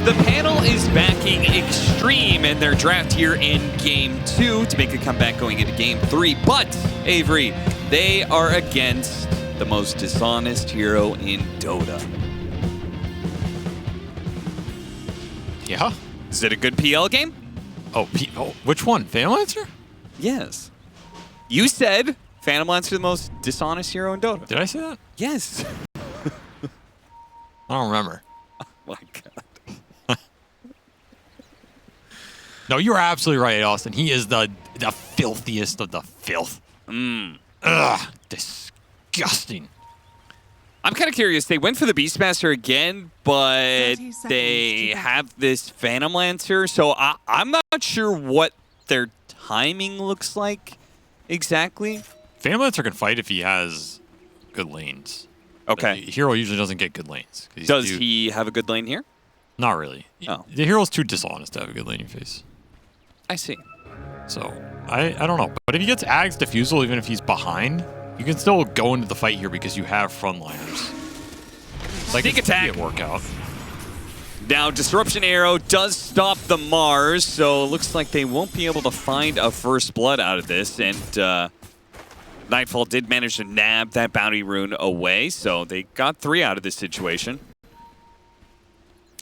the panel is backing Xtreme in their draft here in Game 2 to make a comeback going into Game 3. But, Avery, they are against the most dishonest hero in Dota. Yeah? Is it a good PL game? Oh, which one? Phantom Lancer? Yes. You said Phantom Lancer the most dishonest hero in Dota. Did I say that? Yes. I don't remember. Oh my god. No, you're absolutely right, Austin. He is the filthiest of the filth. Ugh, disgusting. I'm kind of curious. They went for the Beastmaster again, but they have this Phantom Lancer, so I'm not sure what their timing looks like exactly. Phantom Lancer can fight if he has good lanes. Okay. The hero usually doesn't get good lanes. Does he have a good lane here? Not really. Oh. The hero's too dishonest to have a good laning phase. I see. So, I don't know. But if he gets Ag's Diffusal, even if he's behind, you can still go into the fight here because you have frontliners. Like, Sneak attack. It work out. Now, Disruption Arrow does stop the Mars, so it looks like they won't be able to find a first blood out of this. And Nightfall did manage to nab that bounty rune away, so they got 3 out of this situation.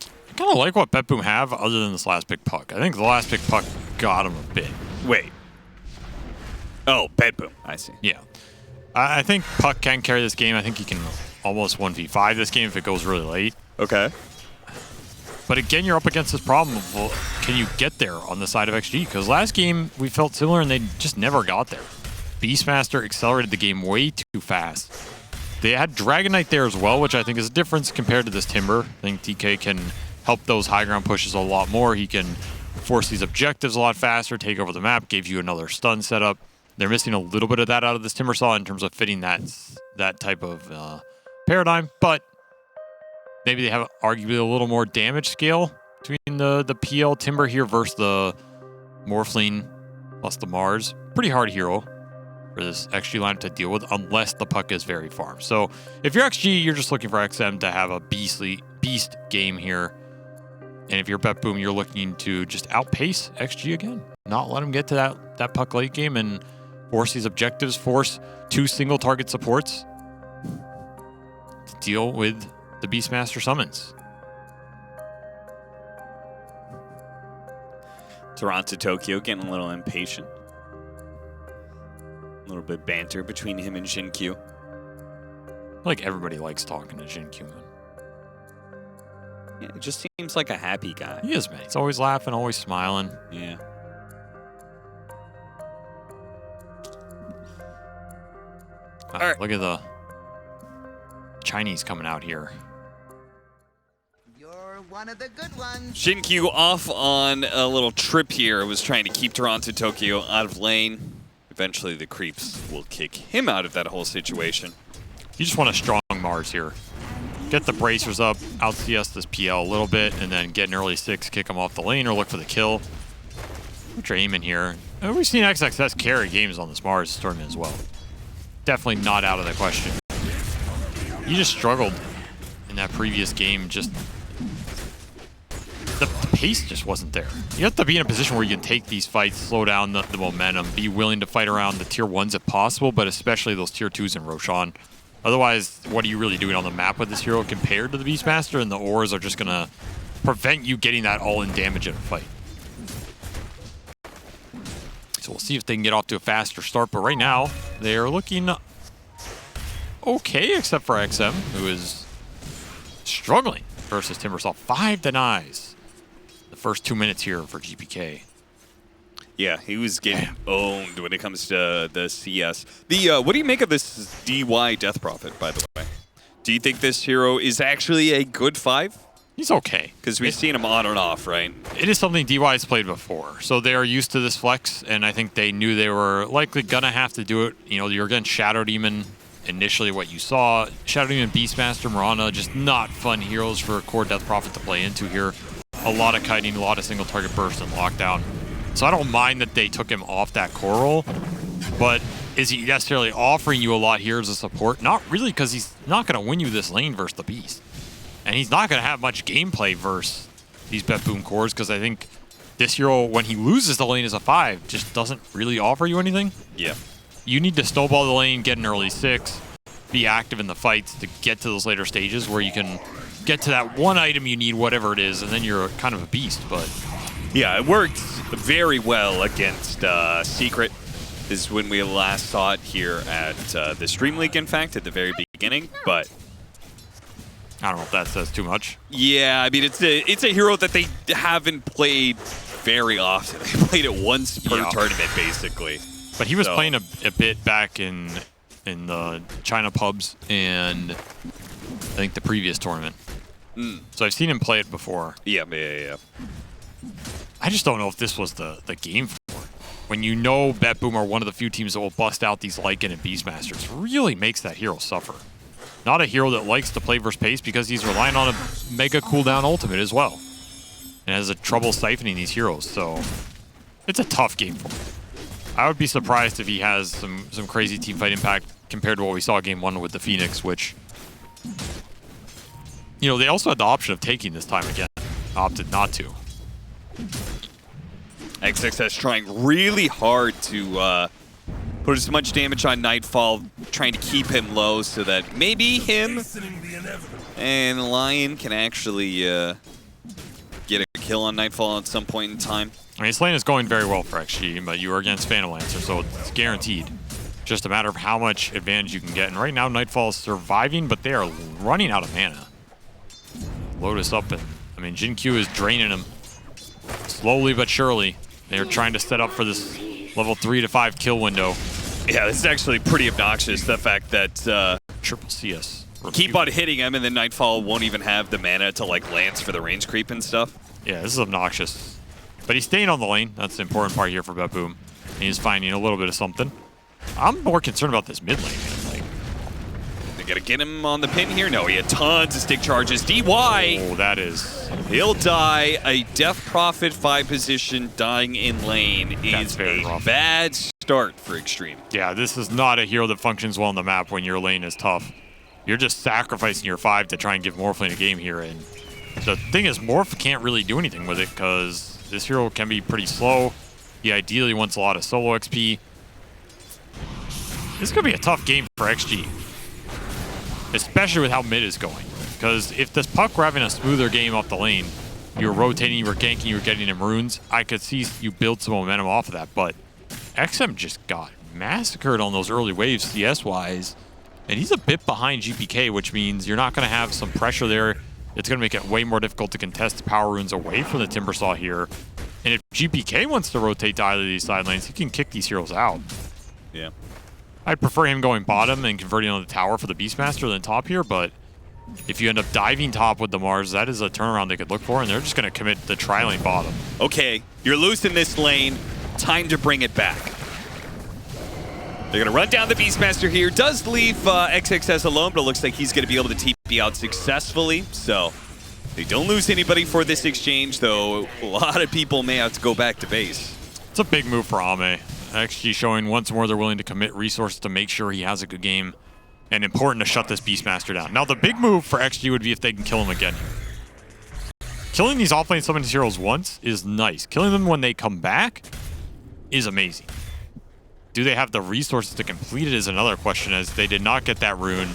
I kind of like what BetBoom have other than this last pick puck. I think the last pick puck got him a bit. Wait. Oh, BetBoom. I see. Yeah. I think Puck can carry this game. I think he can almost 1v5 this game if it goes really late. Okay. But again, you're up against this problem of, well, can you get there on the side of XG? Because last game, we felt similar, and they just never got there. Beastmaster accelerated the game way too fast. They had Dragon Knight there as well, which I think is a difference compared to this Timber. I think DK can help those high ground pushes a lot more. He can force these objectives a lot faster, take over the map, gave you another stun setup. They're missing a little bit of that out of this Timbersaw in terms of fitting that type of paradigm, but maybe they have arguably a little more damage scale between the PL Timber here versus the Morphling plus the Mars. Pretty hard hero for this XG lineup to deal with unless the puck is very farm. So if you're XG, you're just looking for XM to have a beast game here. And if you're BetBoom, you're looking to just outpace XG again. Not let him get to that puck late game and force these objectives, force 2 single target supports to deal with the Beastmaster summons. Toronto Tokyo getting a little impatient. A little bit banter between him and Shinkyu. Like everybody likes talking to Shinkyu, man. Yeah, it just seems like a happy guy. He is, man. He's always laughing, always smiling. Yeah. All right. Look at the Chinese coming out here. You're one of the good ones. Shinkyu off on a little trip here. Was trying to keep Toronto Tokyo out of lane. Eventually the creeps will kick him out of that whole situation. You just want a strong Mars here. Get the bracers up, out CS this PL a little bit, and then get an early 6, kick him off the lane, or look for the kill. Put your aim in here. And we've seen XXS carry games on this Mars tournament as well. Definitely not out of the question. You just struggled in that previous game. Just the pace just wasn't there. You have to be in a position where you can take these fights, slow down the momentum, be willing to fight around the tier 1s if possible, but especially those tier 2s in Roshan. Otherwise, what are you really doing on the map with this hero compared to the Beastmaster? And the ores are just going to prevent you getting that all-in damage in a fight. So we'll see if they can get off to a faster start. But right now, they are looking okay, except for XM, who is struggling versus Timbersaw. 5 denies the first 2 minutes here for GPK. Yeah, he was getting owned when it comes to the CS. What do you make of this DY Death Prophet, by the way? Do you think this hero is actually a good 5? He's okay. Because we've seen him on and off, right? It is something DY has played before. So they are used to this flex, and I think they knew they were likely going to have to do it. You know, you're against Shadow Demon, initially what you saw. Shadow Demon, Beastmaster, Mirana, just not fun heroes for a core Death Prophet to play into here. A lot of kiting, a lot of single target burst and lockdown. So I don't mind that they took him off that core role, but is he necessarily offering you a lot here as a support? Not really, because he's not going to win you this lane versus the Beast. And he's not going to have much gameplay versus these BetBoom cores, because I think this hero, when he loses the lane as a 5, just doesn't really offer you anything. Yeah. You need to snowball the lane, get an early 6, be active in the fights to get to those later stages where you can get to that one item you need, whatever it is, and then you're kind of a beast. But yeah, it worked very well against Secret. This is when we last saw it here at the DreamLeague, in fact, at the very beginning. But I don't know if that says too much. yeah, I mean, it's a hero that they haven't played very often. They played it once per tournament, basically. But he was playing a bit back in the China pubs and I think the previous tournament. So I've seen him play it before. Yeah. I just don't know if this was the game for it. When you know BetBoom are one of the few teams that will bust out these Lycan and Beastmasters, really makes that hero suffer. Not a hero that likes to play versus pace because he's relying on a mega cooldown ultimate as well. And has a trouble siphoning these heroes, so it's a tough game for him. I would be surprised if he has some crazy teamfight impact compared to what we saw game 1 with the Phoenix, which, you know, they also had the option of taking this time again. Opted not to. XXS trying really hard to put as much damage on Nightfall, trying to keep him low so that maybe him and Lion can actually get a kill on Nightfall at some point in time. I mean, this lane is going very well for XG, but you are against Phantom Lancer, so it's guaranteed. Just a matter of how much advantage you can get. And right now, Nightfall is surviving, but they are running out of mana. Lotus up, and I mean, Jin Q is draining him slowly but surely. They're trying to set up for this level 3 to 5 kill window. Yeah, this is actually pretty obnoxious, the fact that Triple CS. keep on hitting him, and then Nightfall won't even have the mana to like lance for the range creep and stuff. Yeah, this is obnoxious. But he's staying on the lane. That's the important part here for BetBoom. And he's finding a little bit of something. I'm more concerned about this mid lane, man. Like, they gotta get him on the pin here. No, he had tons of stick charges. DY! Oh, that is... He'll die. A Death Prophet 5 position dying in lane is a rough. bad start for Xtreme. Yeah, this is not a hero that functions well on the map when your lane is tough. You're just sacrificing your 5 to try and give Morphling a game here. And the thing is, Morph can't really do anything with it because this hero can be pretty slow. He ideally wants a lot of solo XP. This could be a tough game for XG, especially with how mid is going. Because if this puck were having a smoother game off the lane, you were rotating, you were ganking, you were getting him runes, I could see you build some momentum off of that. But XM just got massacred on those early waves CS-wise, and he's a bit behind GPK, which means you're not going to have some pressure there. It's going to make it way more difficult to contest the power runes away from the Timbersaw here. And if GPK wants to rotate to either of these side lanes, he can kick these heroes out. Yeah. I'd prefer him going bottom and converting on the tower for the Beastmaster than top here, but if you end up diving top with the Mars, that is a turnaround they could look for, and they're just going to commit the tri-lane bottom. Okay, you're loose in this lane. Time to bring it back. They're going to run down the Beastmaster here. Does leave XXS alone, but it looks like he's going to be able to TP out successfully. So they don't lose anybody for this exchange, though a lot of people may have to go back to base. It's a big move for Ame. XG showing once more they're willing to commit resources to make sure he has a good game. And important to shut this Beastmaster down. Now, the big move for XG would be if they can kill him again here. Killing these offlane summon heroes once is nice. Killing them when they come back is amazing. Do they have the resources to complete it is another question, as they did not get that rune.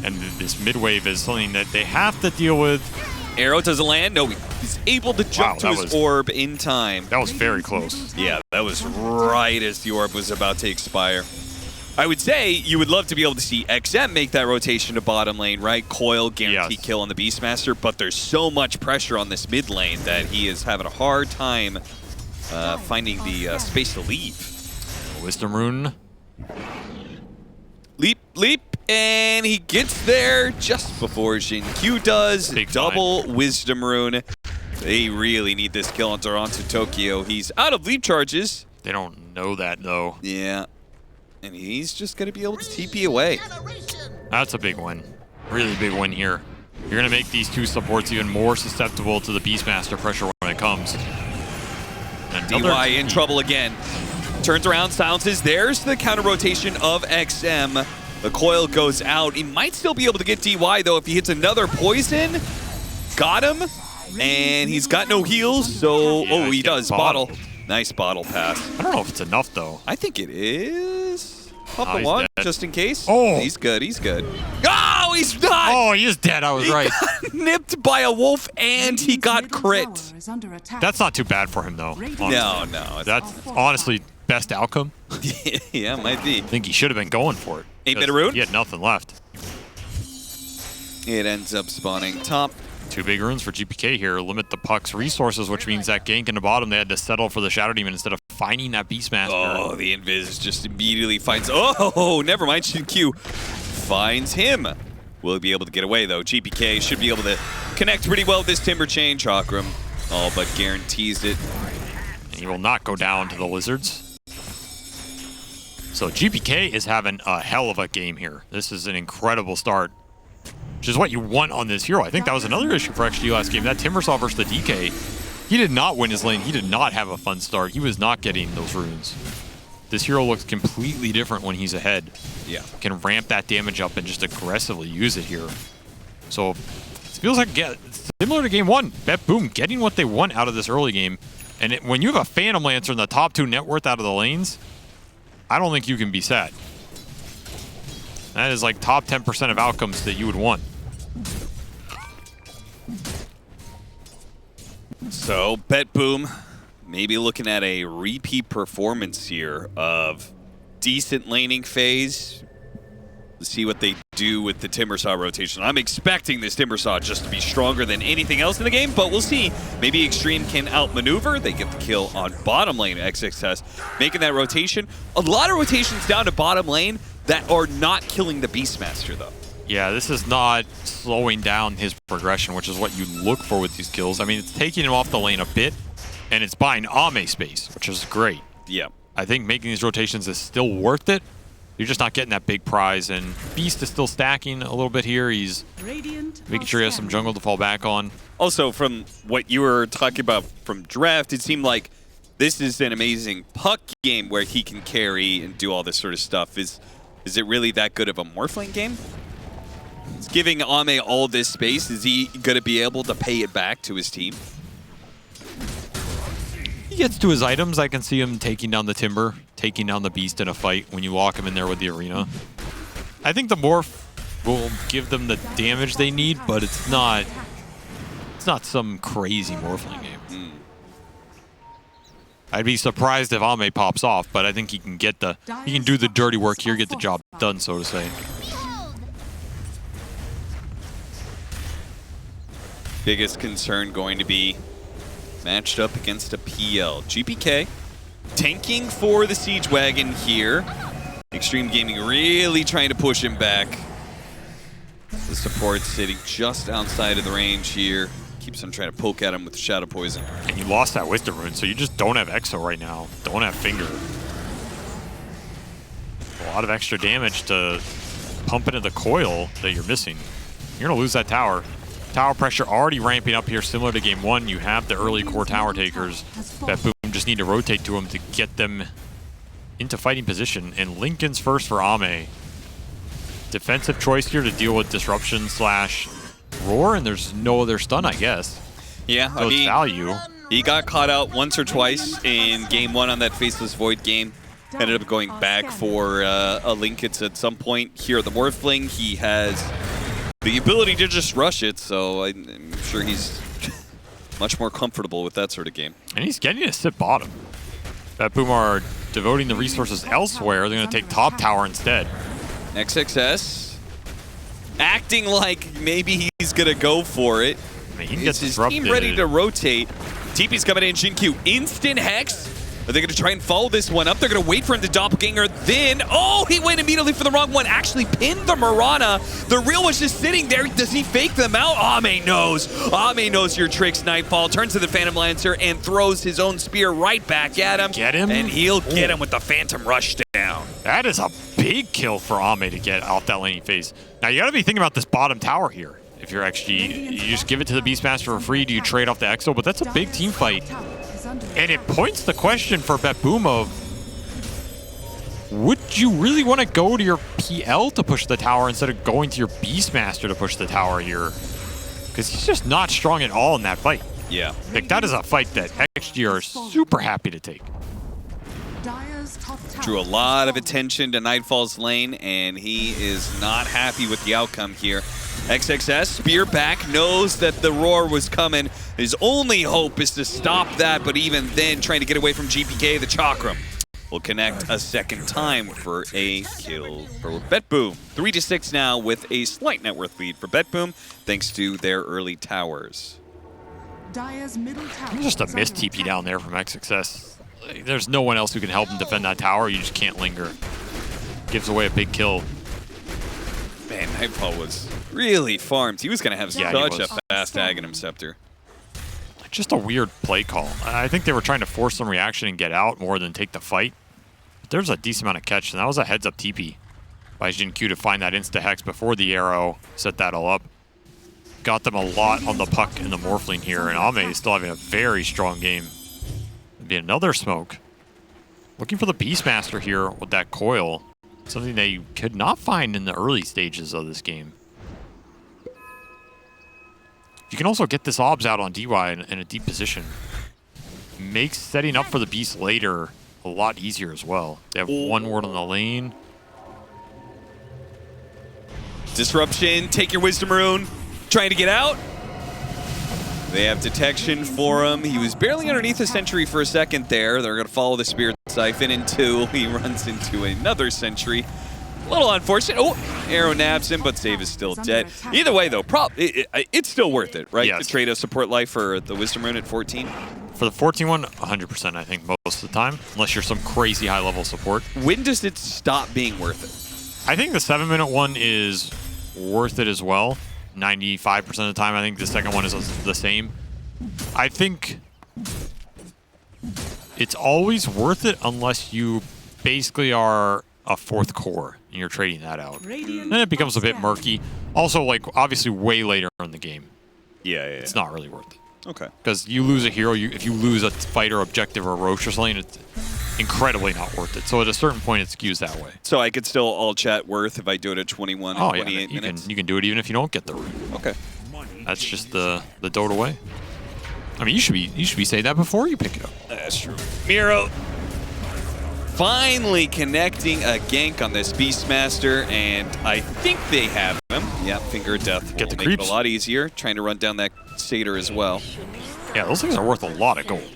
And this mid-wave is something that they have to deal with. Arrow doesn't land. No, he's able to jump to his orb in time. That was very close. Yeah, that was right as the orb was about to expire. I would say you would love to be able to see XM make that rotation to bottom lane, right? Coil, guaranteed kill on the Beastmaster, but there's so much pressure on this mid lane that he is having a hard time finding the space to leave. Wisdom rune. Leap, leap, and he gets there just before Jin Q does. Big double Wisdom rune. They really need this kill on Toronto Tokyo. He's out of leap charges. They don't know that, though. Yeah. And he's just going to be able to TP away. That's a big win. Really big win here. You're going to make these two supports even more susceptible to the Beastmaster pressure when it comes. And DY in trouble again. Turns around, silences. There's the counter rotation of XM. The coil goes out. He might still be able to get DY, though, if he hits another poison. Got him. And he's got no heals, so... Yeah, oh, he does. bottle. Bottle. Nice bottle pass. I don't know if it's enough, though. I think it is. Pop Oh, the he's one, dead. just in case. Oh. He's good, he's good. Oh, he's not! Oh, he is dead. I was right. Got nipped by a wolf, and he got crit. That's not too bad for him, though. Honestly. No. That's honestly best outcome. Yeah, might be. I think he should have been going for it. 8-minute rune? He had nothing left. It ends up spawning top. 2 big runes for GPK here. Limit the puck's resources, which means that gank in the bottom, they had to settle for the Shadow Demon instead of finding that Beastmaster. Oh, the Invis just immediately finds... oh, never mind. Q finds him. Will he be able to get away, though? GPK should be able to connect pretty well with this Timber Chain. Chakram all but guarantees it. And he will not go down to the Lizards. So GPK is having a hell of a game here. This is an incredible start, which is what you want on this hero. I think that was another issue for XG last game. That Timbersaw versus the DK, he did not win his lane. He did not have a fun start. He was not getting those runes. This hero looks completely different when he's ahead. Yeah. Can ramp that damage up and just aggressively use it here. So it feels like similar to game 1. BetBoom getting what they want out of this early game. And when you have a Phantom Lancer in the top 2 net worth out of the lanes, I don't think you can be sad. That is like top 10% of outcomes that you would want. So, BetBoom maybe looking at a repeat performance here of decent laning phase. Let's see what they do with the Timbersaw rotation. I'm expecting this Timbersaw just to be stronger than anything else in the game, but we'll see. Maybe Xtreme can outmaneuver. They get the kill on bottom lane. XXS making that rotation. A lot of rotations down to bottom lane that are not killing the Beastmaster, though. Yeah, this is not slowing down his progression, which is what you look for with these kills. I mean, it's taking him off the lane a bit, and it's buying Ame space, which is great. Yeah. I think making these rotations is still worth it. You're just not getting that big prize, and Beast is still stacking a little bit here. He's making sure he has some jungle to fall back on. Also, from what you were talking about from draft, it seemed like this is an amazing puck game where he can carry and do all this sort of stuff. Is it really that good of a Morphling game? It's giving Ame all this space. Is he going to be able to pay it back to his team? He gets to his items. I can see him taking down the Timber, taking down the Beast in a fight when you lock him in there with the Arena. I think the Morph will give them the damage they need, but it's not some crazy Morphling game. I'd be surprised if Ame pops off, but I think he can do the dirty work here, get the job done, so to say. Biggest concern going to be matched up against a PL. GPK tanking for the Siege Wagon here. Xtreme Gaming really trying to push him back. The support sitting just outside of the range here. Keeps on trying to poke at him with the Shadow Poison. And you lost that Wisdom Rune, so you just don't have Exo right now. Don't have Finger. A lot of extra damage to pump into the coil that you're missing. You're going to lose that tower. Tower pressure already ramping up here, similar to game 1. You have the early core tower takers. BetBoom just need to rotate to them to get them into fighting position. And Lincoln's first for Ame. Defensive choice here to deal with disruption / roar, and there's no other stun, I guess. Yeah, So it's value. He got caught out once or twice in game 1 on that Faceless Void game. Ended up going back for a Lincoln at some point. Here at the Morphling, he has the ability to just rush it, so I'm sure he's much more comfortable with that sort of game. And he's getting to sit bottom. BetBoom are devoting the resources elsewhere. They're going to take top tower instead. XXS acting like maybe he's going to go for it. I mean, he Is gets his disrupted. team ready to rotate? TP's coming in, Shin-Q. Instant Hex. Are they going to try and follow this one up? They're going to wait for him to doppelganger. Then, oh, he went immediately for the wrong one. Actually pinned the Mirana. The real was just sitting there. Does he fake them out? Ame knows. Ame knows your tricks, Nightfall. Turns to the Phantom Lancer and throws his own spear right back at him. Get him? And he'll get him with the Phantom Rush down. That is a big kill for Ame to get off that laning phase. Now, you got to be thinking about this bottom tower here. If you're XG, you just give it to the Beastmaster for free. Do you trade off the Exo? But that's a big team fight. And it points the question for BetBoom of, would you really want to go to your PL to push the tower instead of going to your Beastmaster to push the tower here? because he's just not strong at all in that fight. Yeah. Like, that is a fight that XG are super happy to take. Drew a lot of attention to Nightfall's lane, and he is not happy with the outcome here. XXS, spear back, knows that the roar was coming. His only hope is to stop that, but even then, trying to get away from GPK, the Chakram will connect a second time for a kill for BetBoom. 3-6 now with a slight net worth lead for BetBoom, thanks to their early towers. Just a missed TP down there from XXS. There's no one else who can help him defend that tower. You just can't linger. Gives away a big kill. Man, Nightfall was really farmed. He was going to have such a fast Aghanim Scepter. Just a weird play call. I think they were trying to force some reaction and get out more than take the fight. But there's a decent amount of catch, and that was a heads-up TP by Jin-Q to find that insta-hex before the arrow, set that all up. Got them a lot on the puck and the Morphling here, and Ame is still having a very strong game. It'd be another smoke. Looking for the Beastmaster here with that coil. Something they could not find in the early stages of this game. You can also get this obs out on DY in a deep position. Makes setting up for the Beast later a lot easier as well. They have one ward on the lane. Disruption, take your Wisdom Rune. Trying to get out. They have detection for him. He was barely underneath the sentry for a second there. They're going to follow the Spirit Siphon into. He runs into another sentry. A little unfortunate. Oh, arrow nabs him, but save is still dead. Either way, though, it's still worth it, right? Yes. To trade a support life for the Wisdom Rune at 14. For the 14 one, 100%, I think, most of the time, unless you're some crazy high-level support. When does it stop being worth it? I think the 7-minute one is worth it as well. 95% of the time, I think the second one is the same. I think it's always worth it unless you basically are a fourth core and you're trading that out. Then it becomes a bit murky. Also, like, obviously way later in the game. Yeah. It's not really worth it. Okay. Because you lose a hero, if you lose a fighter objective or a Roche or something, it's incredibly not worth it. So at a certain point, it skews that way. So I could still all chat worth if I do it at 21 and 28 minutes? You can do it even if you don't get the root. Okay. That's just the Dota way. I mean, you should be saying that before you pick it up. That's true. Miro finally connecting a gank on this Beastmaster, and I think they have him. Yeah, Finger of Death. Get the make creeps. it a lot easier. Trying to run down that Satyr as well. Yeah, those things are worth a lot of gold.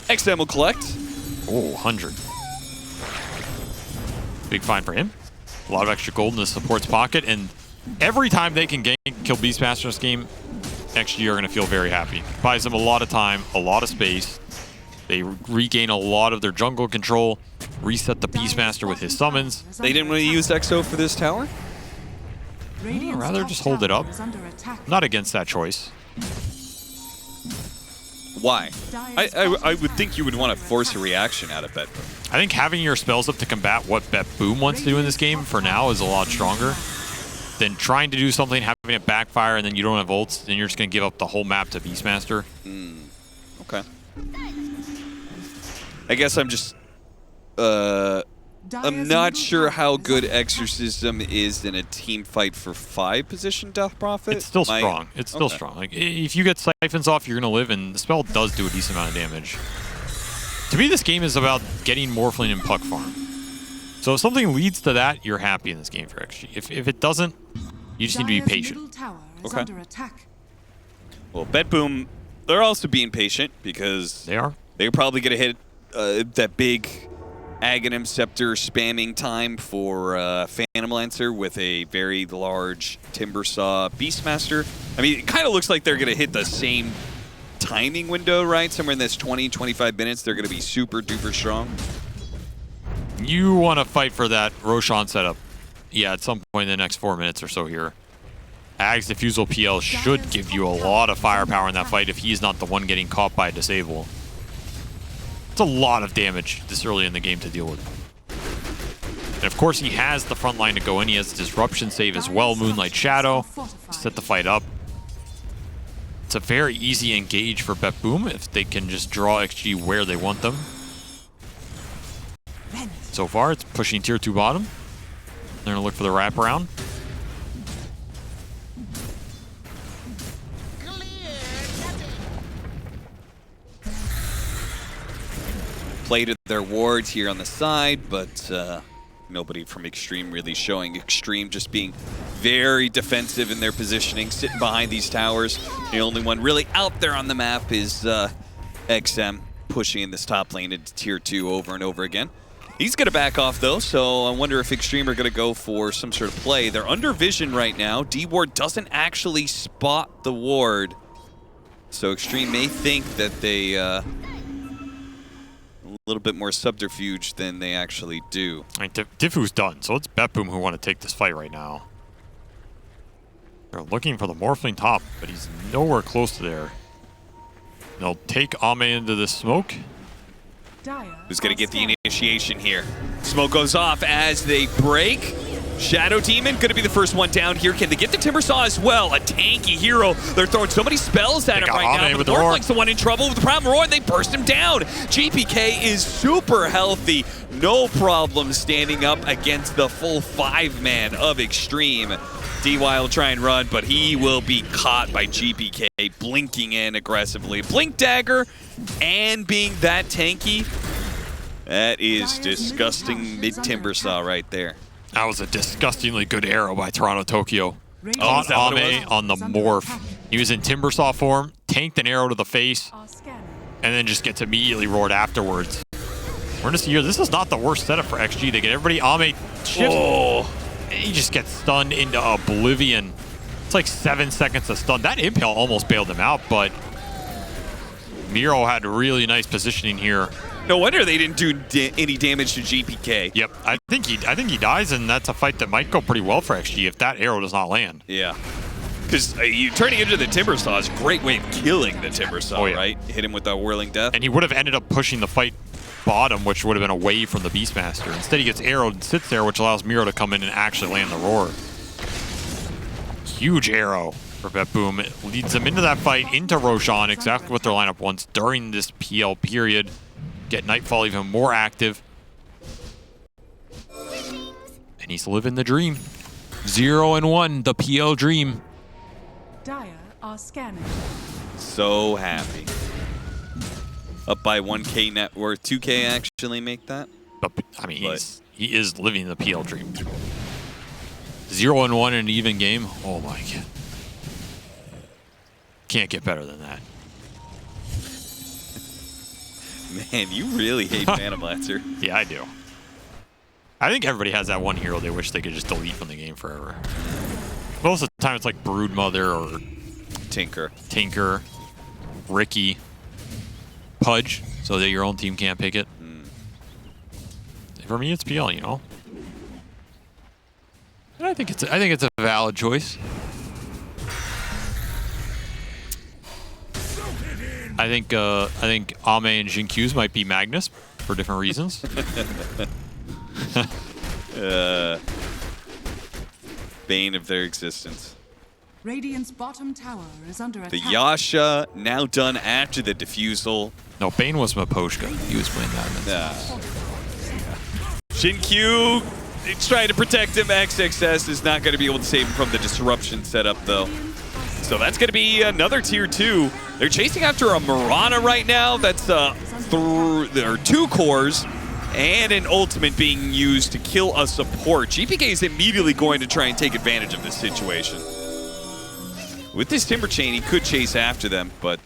XM will collect. Oh, 100. Big fine for him. A lot of extra gold in the support's pocket, and every time they can gank kill Beastmaster in this game, XG are going to feel very happy. Buys them a lot of time, a lot of space. They regain a lot of their jungle control, reset the Beastmaster with his summons. They didn't really use EXO for this tower? I'd rather just hold it up. Not against that choice. Why? I would think you would want to force a reaction out of BetBoom. I think having your spells up to combat what BetBoom wants to do in this game for now is a lot stronger than trying to do something, having it backfire, and then you don't have ults, then you're just going to give up the whole map to Beastmaster. Okay. I guess I'm just... I'm not sure how good Exorcism is in a team fight for 5 position Death Prophet. It's still strong. It's still strong. Like, if you get siphons off, you're going to live, and the spell does do a decent amount of damage. To me, this game is about getting Morphling and Puck Farm. So if something leads to that, you're happy in this game for XG. If it doesn't, you just need to be patient. Okay. Well, BetBoom, they're also being patient because They're probably going to hit that big Aghanim Scepter spamming time for Phantom Lancer with a very large Timbersaw Beastmaster. I mean, it kind of looks like they're going to hit the same timing window, right? Somewhere in this 20-25 minutes, they're going to be super duper strong. You want to fight for that Roshan setup. Yeah, at some point in the next 4 minutes or so here. Ag's Diffusal PL should give you a lot of firepower in that fight if he's not the one getting caught by a disable. It's a lot of damage this early in the game to deal with. And of course, he has the front line to go in. He has Disruption save as well, Moonlight Shadow, set the fight up. It's a very easy engage for BetBoom if they can just draw XG where they want them. So far, it's pushing tier 2 bottom. They're going to look for the wraparound. play to their wards here on the side, but nobody from Xtreme really showing. Xtreme just being very defensive in their positioning, sitting behind these towers. The only one really out there on the map is XM, pushing in this top lane into tier 2 over and over again. He's going to back off, though, so I wonder if Xtreme are going to go for some sort of play. They're under vision right now. D-Ward doesn't actually spot the ward, so Xtreme may think that they a little bit more subterfuge than they actually do. I mean, Diffu's done, so it's BetBoom who want to take this fight right now. They're looking for the Morphling top, but he's nowhere close to there. They'll take Ame into the smoke. Who's going to get the initiation here? Smoke goes off as they break. Shadow Demon going to be the first one down here. Can they get the Timbersaw as well? A tanky hero. They're throwing so many spells at him right now. But Morphling's the one in trouble with the Prime Roar, and they burst him down. GPK is super healthy. No problem standing up against the full 5-man of Xtreme. DY will try and run, but he will be caught by GPK, blinking in aggressively. Blink Dagger and being that tanky, that is disgusting mid-Timbersaw right there. That was a disgustingly good arrow by Toronto Tokyo. Oh, Caught Ame on the morph. He was in Timbersaw form, tanked an arrow to the face, and then just gets immediately roared afterwards. We're going to see here, this is not the worst setup for XG. They get everybody, Ame shifts. Oh. He just gets stunned into oblivion. It's like 7 seconds of stun. That impale almost bailed him out, but Miro had really nice positioning here. No wonder they didn't do any damage to GPK. Yep, I think he dies, and that's a fight that might go pretty well for XG if that arrow does not land. Yeah, because you turning into the Timbersaw is a great way of killing the Timbersaw, right? Hit him with that whirling death. And he would have ended up pushing the fight bottom, which would have been away from the Beastmaster. Instead, he gets arrowed and sits there, which allows Miro to come in and actually land the roar. Huge arrow for BetBoom. It leads them into that fight, into Roshan, exactly what their lineup wants during this PL period. Get Nightfall even more active. And he's living the dream. 0-1, the PL dream. Dire are scanning. So happy. Up by 1K net worth. 2K actually make that? But, I mean, he is living the PL dream. 0-1 in an even game. Oh my god. Can't get better than that. Man, you really hate Phantom Lancer. Yeah, I do. I think everybody has that one hero they wish they could just delete from the game forever. Most of the time it's like Broodmother or Tinker, Ricky, Pudge, so that your own team can't pick it. For me, it's PL, you know. And I think it's a valid choice. I think Ame and Jinkyu's might be Magnus for different reasons. Bane of their existence. Radiant's bottom tower is under attack. The Yasha now done after the defusal. No, Bane was Maposhka. He was playing Magnus. Jinkyu, it's trying to protect him. XXS is not going to be able to save him from the disruption setup, though. So that's going to be another tier 2. They're chasing after a Mirana right now. That's there are 2 cores and an ultimate being used to kill a support. GPK is immediately going to try and take advantage of this situation. With this Timber Chain, he could chase after them, but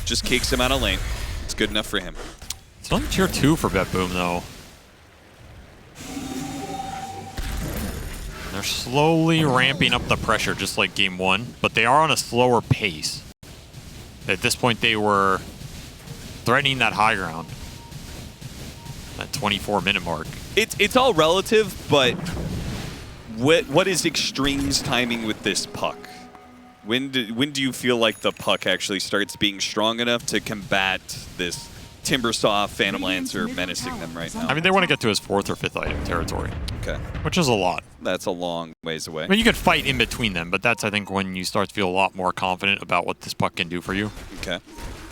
just kicks him out of lane. It's good enough for him. It's on tier 2 for BetBoom, though. They're slowly ramping up the pressure, just like game 1, but they are on a slower pace. At this point, they were threatening that high ground, that 24-minute mark. It's all relative, but what is Xtreme's timing with this puck? When do you feel like the puck actually starts being strong enough to combat this Timbersaw Phantom Lancer menacing them right now? I mean, they want to get to his 4th or 5th item territory. Okay. Which is a lot. That's a long ways away. I mean, you could fight in between them, but that's, I think, when you start to feel a lot more confident about what this puck can do for you. Okay.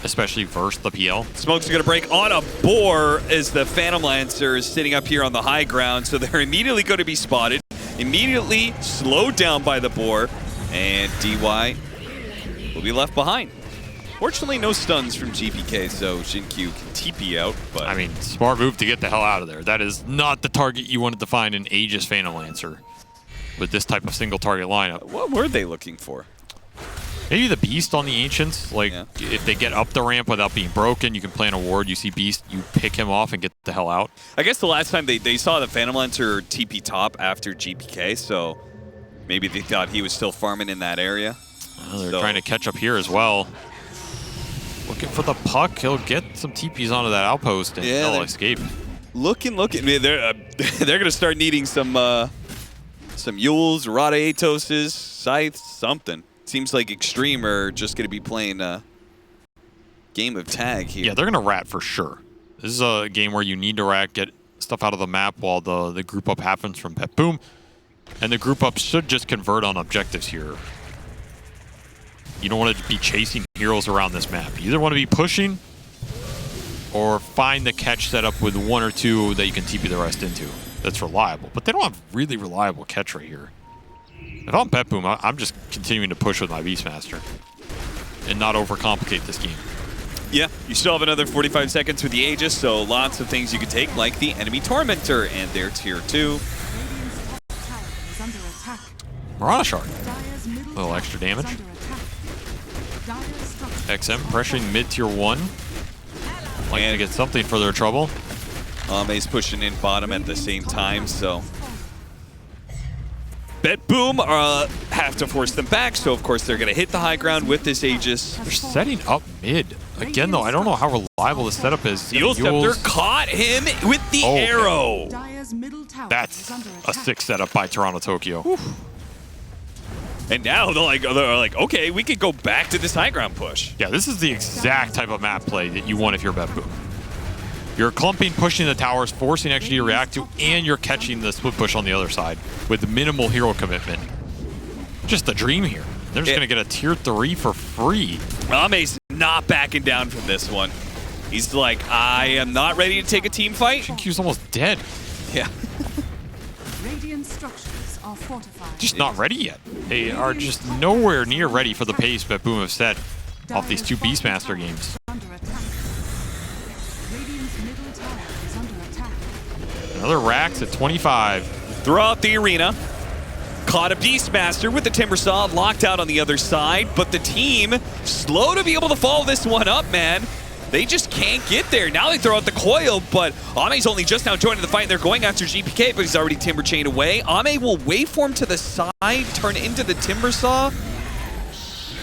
Especially versus the PL. Smoke's going to break on a boar as the Phantom Lancer is sitting up here on the high ground, so they're immediately going to be spotted, immediately slowed down by the boar, and DY will be left behind. Fortunately, no stuns from GPK, so Xinkyu can TP out. But I mean, smart move to get the hell out of there. That is not the target you wanted to find in Aegis Phantom Lancer with this type of single target lineup. what were they looking for? Maybe the Beast on the Ancients. Like, if they get up the ramp without being broken, you can play an award. You see Beast, you pick him off and get the hell out. I guess the last time they saw the Phantom Lancer TP top after GPK, so maybe they thought he was still farming in that area. They're trying to catch up here as well. Looking for the puck. He'll get some TPs onto that outpost and they'll escape. Looking. They're going to start needing some Yules, Rada Atoses, Scythes, something. Seems like Xtreme are just going to be playing a game of tag here. Yeah, they're going to rat for sure. This is a game where you need to rat, get stuff out of the map while the group up happens from BetBoom. And the group up should just convert on objectives here. You don't want to be chasing heroes around this map. You either want to be pushing or find the catch setup with one or two that you can TP the rest into. That's reliable. But they don't have really reliable catch right here. If I'm BetBoom, I'm just continuing to push with my Beastmaster and not overcomplicate this game. Yeah, you still have another 45 seconds with the Aegis, so lots of things you can take, like the enemy Tormentor and their tier 2. Mirana Shard. A little extra damage. XM pressuring mid tier 1. Like to get something for their trouble. Ame's pushing in bottom at the same time, so BetBoom have to force them back, so of course they're going to hit the high ground with this Aegis. They're setting up mid. Again, though, I don't know how reliable the setup is. Steel Scepter caught him with the arrow. That's a sick setup by Toronto Tokyo. Oof. And now they're like, okay, we could go back to this high ground push. Yeah, this is the exact type of map play that you want if you're BetBoom. You're clumping, pushing the towers, forcing XG to react to, and you're catching the split push on the other side with minimal hero commitment. Just the dream here. They're just going to get a tier 3 for free. Ame's not backing down from this one. He's like, I am not ready to take a team fight. Xinkyu's almost dead. Yeah. Radiant structures are fortified. Just not ready yet. They are just nowhere near ready for the pace BetBoom have set off these two Beastmaster games. Another Rax at 25. Throughout the arena, caught a Beastmaster with the Timbersaw, locked out on the other side, but the team slow to be able to follow this one up, man. They just can't get there. Now they throw out the coil, but Ame's only just now joining the fight. They're going after GPK, but he's already Timber Chained away. Ame will waveform to the side, turn into the Timbersaw.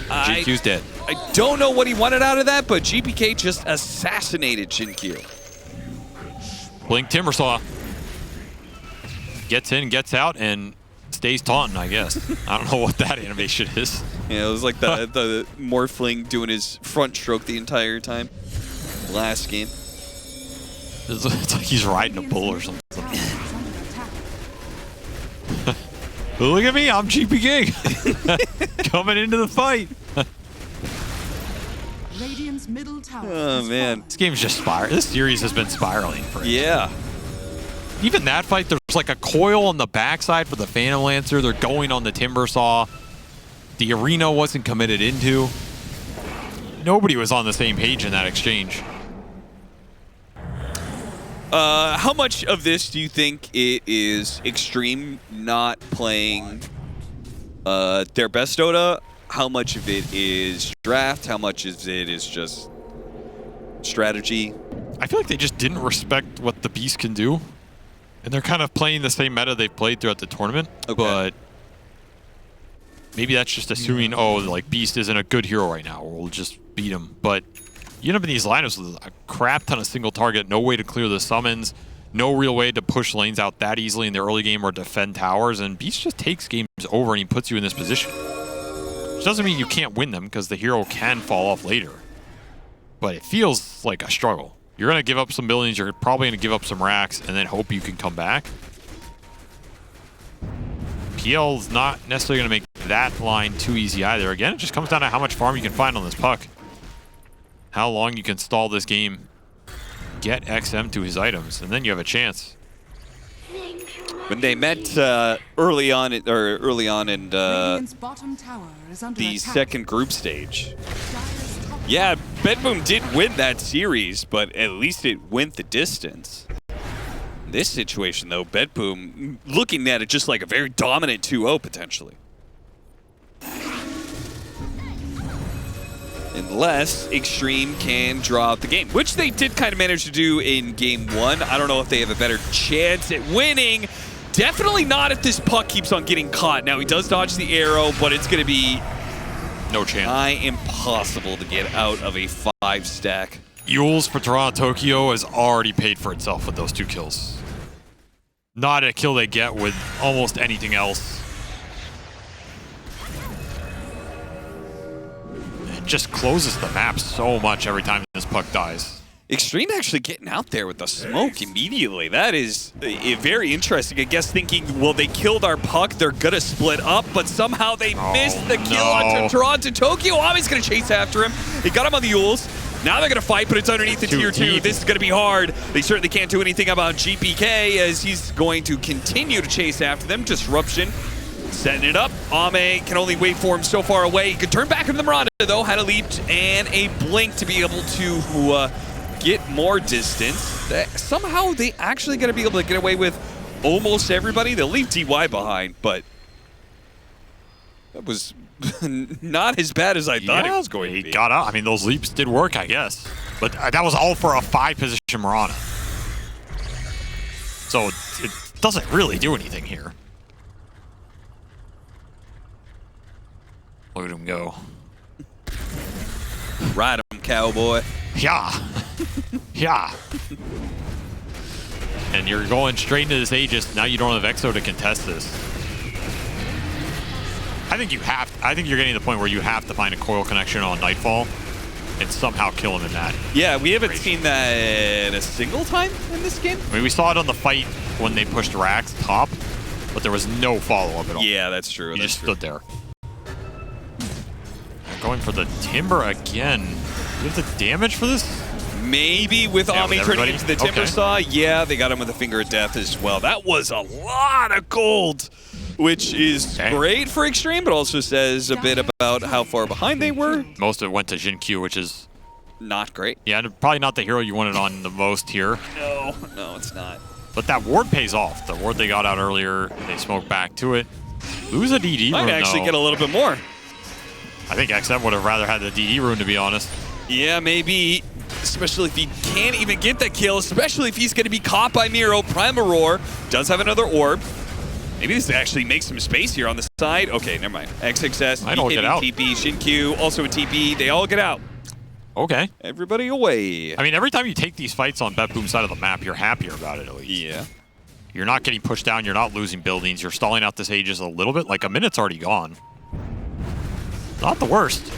GQ's dead. I don't know what he wanted out of that, but GPK just assassinated Xinkyu. Blink Timbersaw. Gets in, gets out, and stays taunting, I guess. I don't know what that animation is. Yeah, it was like the Morphling doing his front stroke the entire time. Last game. It's like he's riding a bull or something. Look at me, I'm GPK. Coming into the fight. Radiant's middle tower. Oh, man. This game's just spiraling. This series has been spiraling for it. Yeah. Even that fight, there's like a coil on the backside for the Phantom Lancer. They're going on the Timbersaw. The arena wasn't committed into. Nobody was on the same page in that exchange. How much of this do you think it is Xtreme not playing their best Dota? How much of it is draft? How much of it is just strategy? I feel like they just didn't respect what the Beast can do. And they're kind of playing the same meta they've played throughout the tournament. Okay. But maybe that's just assuming, oh, like Beast isn't a good hero right now, or we'll just beat him. But you end up in these lineups with a crap ton of single target, no way to clear the summons, no real way to push lanes out that easily in the early game or defend towers, and Beast just takes games over and he puts you in this position. Which doesn't mean you can't win them, because the hero can fall off later. But it feels like a struggle. You're going to give up some buildings, you're probably going to give up some racks, and then hope you can come back. PL's not necessarily going to make that line too easy either. Again, it just comes down to how much farm you can find on this puck. How long you can stall this game. Get XM to his items, and then you have a chance. When they met early on in the second group stage, Yeah, BetBoom did win that series, but at least it went the distance. In this situation, though, BetBoom looking at it just like a very dominant 2-0 potentially. Unless Xtreme can draw out the game, which they did kind of manage to do in game 1. I don't know if they have a better chance at winning. Definitely not if this puck keeps on getting caught. Now, he does dodge the arrow, but it's going to be no chance. nigh impossible to get out of a 5-stack. Yules for Toronto Tokyo has already paid for itself with those 2 kills. Not a kill they get with almost anything else. It just closes the map so much every time this puck dies. Xtreme actually getting out there with the smoke immediately. That is very interesting. I guess thinking, well, they killed our puck, they're going to split up, but somehow they missed the kill on Toronto Tokyo. Always going to chase after him. He got him on the Yules. Now they're going to fight, but it's underneath the tier 2. This is going to be hard. They certainly can't do anything about GPK as he's going to continue to chase after them. Disruption. Setting it up. Ame can only wait for him so far away. He could turn back into the Miranda, though. Had a leap and a blink to be able to get more distance. Somehow they actually going to be able to get away with almost everybody. They'll leave DY behind, but that was not as bad as I thought it was going to be. He got out. I mean, those leaps did work, I guess. But that was all for a 5-position Mirana. So it doesn't really do anything here. Look at him go. Ride him, cowboy. Yeah. Yeah. And you're going straight into this Aegis. Now you don't have Exo to contest this. I think you're getting to the point where you have to find a coil connection on Nightfall and somehow kill him in that. Yeah, we haven't seen that a single time in this game. I mean, we saw it on the fight when they pushed Rax top, but there was no follow-up at all. Yeah, that's true. He just stood there. Going for the Timber again. Do you have the damage for this? Maybe with Ame turning into the Timber Saw. Yeah, they got him with a Finger of Death as well. That was a lot of gold, which is great for Xtreme, but also says a bit about how far behind they were. Most of it went to Jin Q, which is not great. Yeah, probably not the hero you wanted on the most here. No, it's not. But that ward pays off. The ward they got out earlier, they smoked back to it. Lose a DD rune, might actually get a little bit more. I think XM would have rather had the DD rune, to be honest. Yeah, maybe. Especially if he can't even get that kill, especially if he's going to be caught by Miro. Primaroar does have another orb. Maybe this actually makes some space here on the side. Okay, never mind. XXS, I don't get out. TP, Shin-Q, also a TP. They all get out. Okay. Everybody away. I mean, every time you take these fights on BetBoom's side of the map, you're happier about it, at least. Yeah. You're not getting pushed down. You're not losing buildings. You're stalling out this Aegis a little bit. Like, a minute's already gone. Not the worst.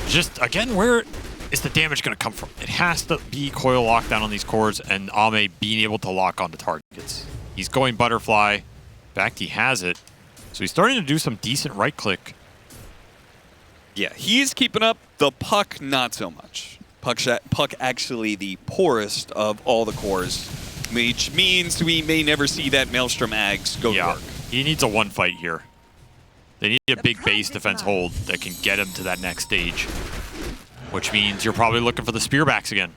Just, again, where is the damage going to come from? It has to be coil lockdown on these cores and Ame being able to lock onto targets. He's going butterfly. In fact, he has it. So he's starting to do some decent right-click. Yeah, he's keeping up. The puck, not so much. Puck actually the poorest of all the cores, which means we may never see that Maelstrom Ags go to work. He needs a one fight here. They need a big base defense hold that can get him to that next stage, which means you're probably looking for the Spearbacks again.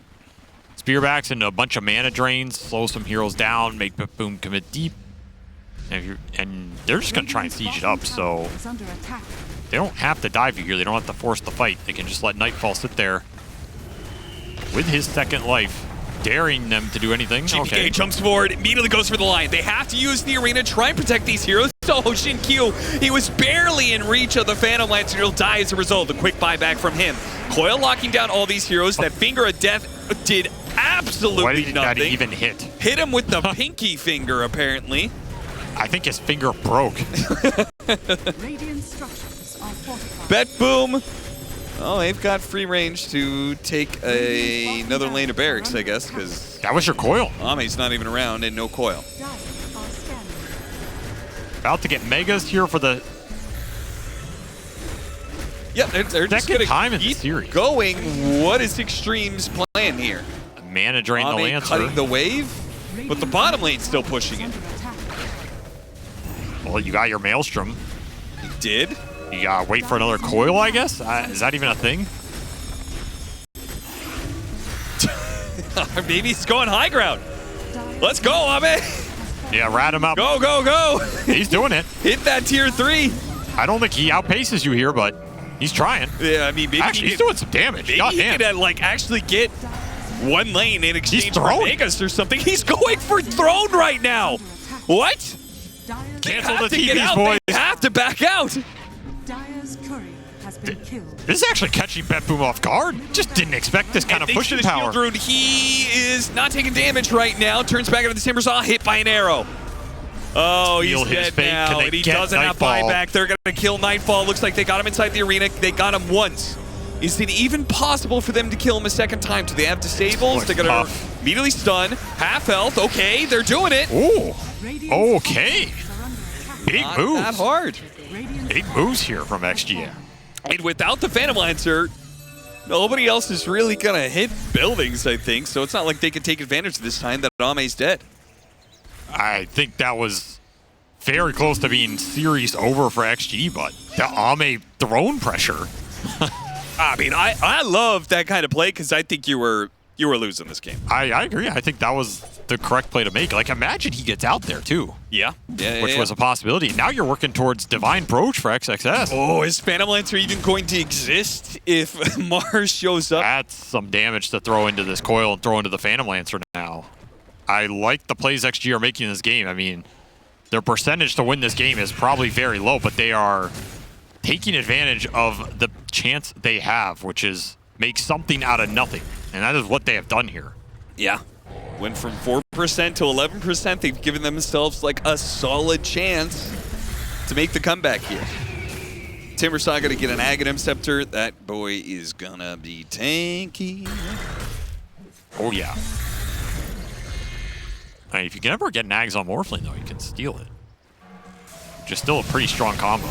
Spearbacks and a bunch of mana drains, slow some heroes down, make BetBoom commit deep. And they're just going to try and siege it up, so they don't have to dive you here. They don't have to force the fight. They can just let Nightfall sit there with his second life, daring them to do anything. GPK jumps forward, immediately goes for the line. They have to use the arena, try and protect these heroes. So Shin-Q, he was barely in reach of the Phantom Lancer. He'll die as a result. A quick buyback from him. Coil locking down all these heroes. That Finger of Death did absolutely Why did nothing. That even hit? Hit him with the pinky finger, apparently. I think his finger broke. Radiant structures are fortified. BetBoom. Oh, they've got free range to take another lane of barracks, I guess, because that was your coil. Ame's not even around and no coil. About to get megas here for the they're just second gonna time in the keep series. Going. What is Xtreme's plan here? Mana drain the Lancer. Cutting the wave, but the bottom lane's still pushing it. Well, you got your Maelstrom. He did. You gotta wait for another coil, I guess? Is that even a thing? Or maybe he's going high ground. Let's go, Ame. Yeah, rat him up. Go, go, go. He's doing it. Hit that tier 3. I don't think he outpaces you here, but he's trying. Yeah, I mean, maybe Actually, he's doing some damage. Maybe God he damn. could like actually get one lane in exchange for throwing. Vegas or something. He's going for throne right now. What? Dire's, They Cancel have the to get TVs, out. boys. They have to back out. Dire's courier has been killed. This is actually catching BetBoom off guard. Just didn't expect this kind of Thanks to pushing the power. shield rune, he is not taking damage right now. Turns back into the Timbersaw, hit by an arrow. Oh, he's Steal his dead fate. now, Can they and he get doesn't have Nightfall? buyback. They're going to kill Nightfall. Looks like they got him inside the arena. They got him once. Is it even possible for them to kill him a second time? Do they have disables? They're going to tough. immediately stun. Half health. Okay, they're doing it. Ooh, Radiant's okay. structures are under attack. Big Not moves. that hard. Radiant's Big moves here from XG. And without the Phantom Lancer, nobody else is really going to hit buildings, I think. So it's not like they can take advantage this time that Ame's dead. I think that was very close to being series over for XG, but the Ame throne pressure. I mean, I love that kind of play because I think you were losing this game. I agree. I think that was the correct play to make. Like, imagine he gets out there, too, Yeah. which was a possibility. Now you're working towards Divine Broach for XXS. Oh, is Phantom Lancer even going to exist if Mars shows up? That's some damage to throw into this coil and throw into the Phantom Lancer now. I like the plays XG are making in this game. I mean, their percentage to win this game is probably very low, but they are taking advantage of the chance they have, which is make something out of nothing. And that is what they have done here. Yeah. Went from 4% to 11%. They've given themselves like a solid chance to make the comeback here. Timbersaw gonna get an Aghanim Scepter. That boy is gonna be tanky. Oh, yeah. I mean, if you can ever get nags on Morphling, though, you can steal it. Which is still a pretty strong combo.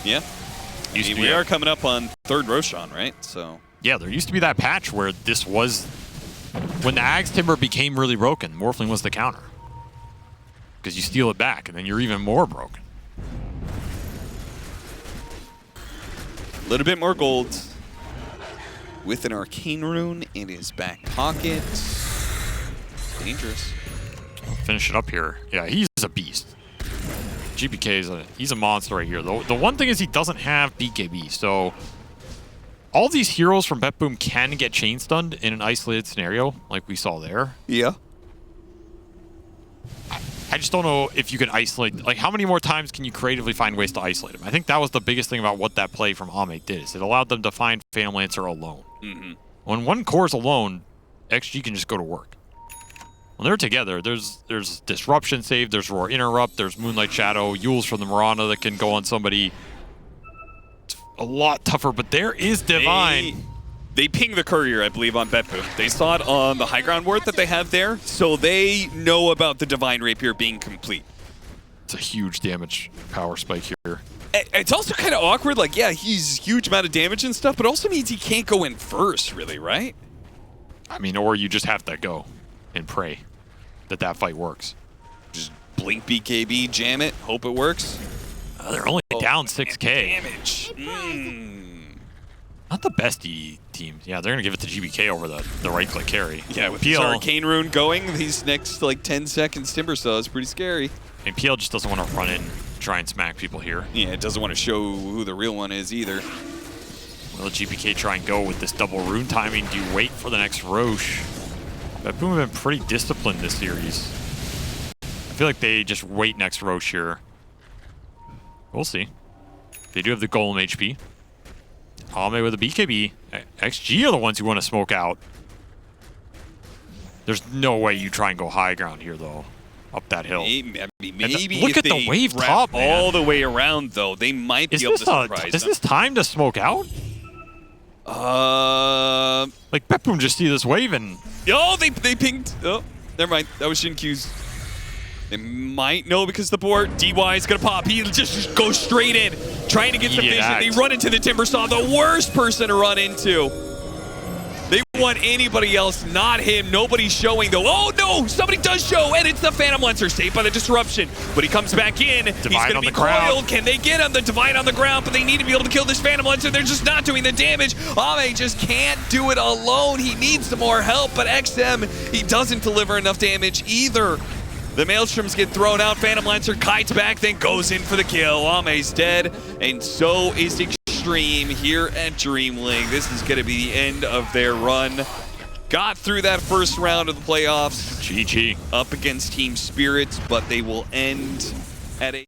Yeah. Used to be We a- are coming up on 3rd Roshan, right? So Yeah, there used to be that patch where this was... When the Ags Timber became really broken, Morphling was the counter. Because you steal it back, and then you're even more broken. a little bit more gold with an Arcane Rune in his back pocket. Dangerous. I'll finish it up here. Yeah, he's a beast. GBK he's a monster right here. The one thing is he doesn't have BKB, so all these heroes from BetBoom can get chain stunned in an isolated scenario, like we saw there. Yeah. I just don't know if you can isolate. Like, how many more times can you creatively find ways to isolate him? I think that was the biggest thing about what that play from Ame did. Is it allowed them to find Phantom Lancer alone. When one core is alone, XG can just go to work. When they're together, there's Disruption Save, there's Roar Interrupt, there's Moonlight Shadow, Yules from the Mirana that can go on somebody. It's a lot tougher, but there is Divine. They ping the courier, I believe, on BetBoom. They saw it on the high ground ward that they have there, so they know about the Divine Rapier being complete. It's a huge damage power spike here. It's also kind of awkward. Like, yeah, he's huge amount of damage and stuff, but also means he can't go in first, really, right? I mean, or you just have to go and pray that fight works. Just blink BKB, jam it, hope it works. They're only down 6K. Damage. Not the best E teams. Yeah, they're going to give it to GBK over the right-click carry. Yeah, with PL, his Arcane Rune going, these next, like, 10 seconds Timbersaw is pretty scary. and PL just doesn't want to run in and try and smack people here. Yeah, it doesn't want to show who the real one is either. Will GBK try and go with this double rune timing? Do you wait for the next Roche? BetBoom have been pretty disciplined this series. I feel like they just wait next Roche here. We'll see. They do have the Golem HP. Ame with a BKB. XG are the ones who want to smoke out. There's no way you try and go high ground here, though. Up that hill. Maybe look if at the they wave wrap top, man. all the way around, though, they might be able to surprise Is them. this time to smoke out? Like, BetBoom just see this wave and... Oh, they pinged. Oh, never mind. That was Shinkyu's. They might know because the board. DY is going to pop. He just goes straight in, trying to get some vision. They run into the Timbersaw, the worst person to run into. They want anybody else, not him. Nobody's showing though. Oh no, somebody does show, and it's the Phantom Lancer, saved by the disruption. But he comes back in. He's going to be coiled. Can they get him? The Divine on the ground, but they need to be able to kill this Phantom Lancer. They're just not doing the damage. Ame just can't do it alone. He needs some more help, but XM, he doesn't deliver enough damage either. The Maelstroms get thrown out. Phantom Lancer kites back, then goes in for the kill. Ame's dead, and so is Xtreme here at DreamLeague. This is going to be the end of their run. Got through that first round of the playoffs. GG. Up against Team Spirits, but they will end at a...